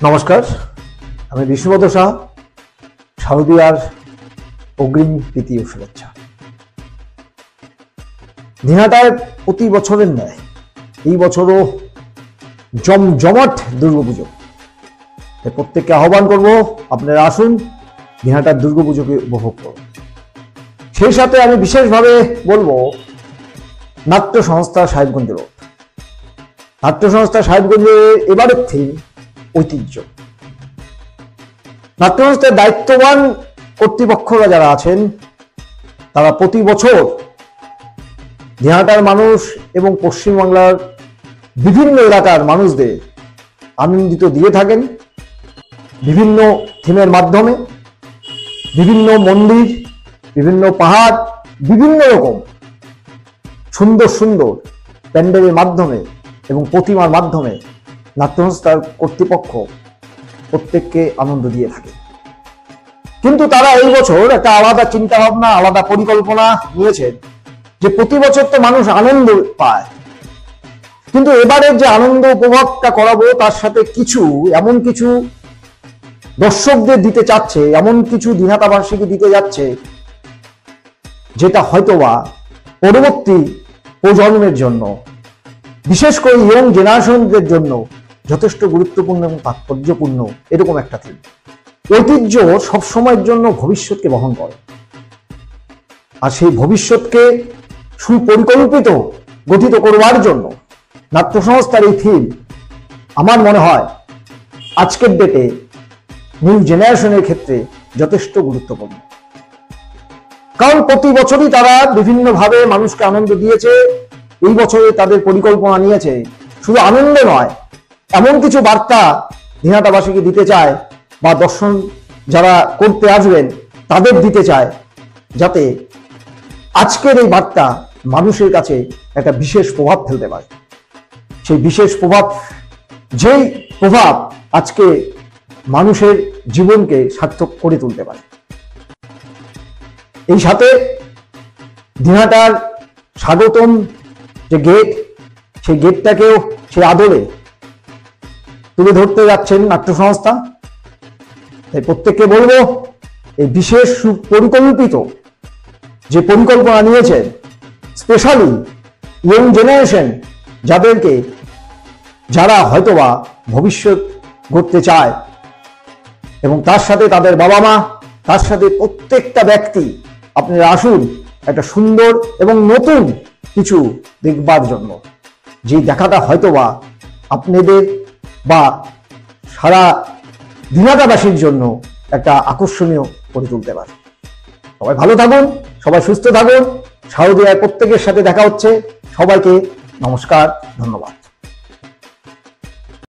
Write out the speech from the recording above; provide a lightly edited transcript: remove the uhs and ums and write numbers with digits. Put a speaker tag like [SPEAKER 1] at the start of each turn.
[SPEAKER 1] নমস্কার, আমি বিষ্ণুপদ শাহ। শারদীয়ার অগ্রিম প্রীতি ও শুভেচ্ছা। দিনহাটায় প্রতি বছরের ন্যায় এই বছরও জমজমাট দুর্গাপুজো। প্রত্যেককে আহ্বান করব, আপনারা আসুন, দিনহাটার দুর্গাপুজোকে উপভোগ করুন। সেই সাথে আমি বিশেষভাবে বলবো নাট্য সংস্থা সাহেবগঞ্জ রোড। নাট্য সংস্থা সাহেবগঞ্জে এবারের থিম ঐতিহ্য। নাট্য সংস্থার দায়িত্ববান কর্তৃপক্ষরা যারা আছেন তারা প্রতি বছর দিনহাটার মানুষ এবং পশ্চিমবাংলার বিভিন্ন এলাকার মানুষদের আনন্দিত দিয়ে থাকেন বিভিন্ন থিমের মাধ্যমে। বিভিন্ন মন্দির, বিভিন্ন পাহাড়, বিভিন্ন রকম সুন্দর সুন্দর প্যান্ডেলের মাধ্যমে এবং প্রতিমার মাধ্যমে নাট্য সংস্থার কর্তৃপক্ষ প্রত্যেককে আনন্দ দিয়ে থাকে। কিন্তু তারা এই বছর একটা আলাদা চিন্তা ভাবনা, আলাদা পরিকল্পনা নিয়েছেন যে প্রতি বছর তো মানুষ আনন্দ পায়, কিন্তু এবারের যে আনন্দ উপভোগটা করাবো তার সাথে এমন কিছু দর্শকদের দিতে চাচ্ছে, এমন কিছু দিনহাটাবাসীকে দিতে যাচ্ছে যেটা হয়তোবা পরবর্তী প্রজন্মের জন্য, বিশেষ করে ইয়ং জেনারেশনদের জন্য যথেষ্ট গুরুত্বপূর্ণ এবং তাৎপর্যপূর্ণ এরকম একটা থিম। ঐতিহ্য সবসময়ের জন্য ভবিষ্যৎকে বহন করে, আর সেই ভবিষ্যৎকে সুপরিকল্পিত গঠিত করবার জন্য নাট্য সংস্থার এই থিম আমার মনে হয় আজকের ডেটে নিউ জেনারেশনের ক্ষেত্রে যথেষ্ট গুরুত্বপূর্ণ। কারণ প্রতি বছরই তারা বিভিন্নভাবে মানুষকে আনন্দ দিয়েছে। এই বছরে তাদের পরিকল্পনা নিয়েছে শুধু আনন্দ নয়, এমন কিছু বার্তা দিনহাটাবাসীকে দিতে চায় বা দর্শন যারা করতে আসবেন তাদের দিতে চায়, যাতে আজকের এই বার্তা মানুষের কাছে একটা বিশেষ প্রভাব ফেলতে পারে। সেই বিশেষ প্রভাব, যেই প্রভাব আজকে মানুষের জীবনকে সার্থক করে তুলতে পারে। এই সাথে দিনহাটার স্বাগতম যে গেট, সেই গেটটাকেও সেই আদলে তুলে ধরতে যাচ্ছেন নাট্য সংস্থা। তাই প্রত্যেককে বলবো, এই বিশেষ পরিকল্পিত যে পরিকল্পনা নিয়েছেন, স্পেশালি ইয়ং জেনারেশন যারা হয়তোবা ভবিষ্যৎ গড়তে চায়, এবং তার সাথে তাদের বাবা মা, তার সাথে প্রত্যেকটা ব্যক্তি, আপনারা আসুন একটা সুন্দর এবং নতুন কিছু দেখবার জন্য, যে দেখাটা হয়তোবা আপনাদের বা সারা দিনহাটাবাসীর জন্য একটা আকর্ষণীয় করে তুলতে পারে। সবাই ভালো থাকুন, সবাই সুস্থ থাকুন। শারদীয়ায় প্রত্যেকের সাথে দেখা হচ্ছে। সবাইকে নমস্কার, ধন্যবাদ।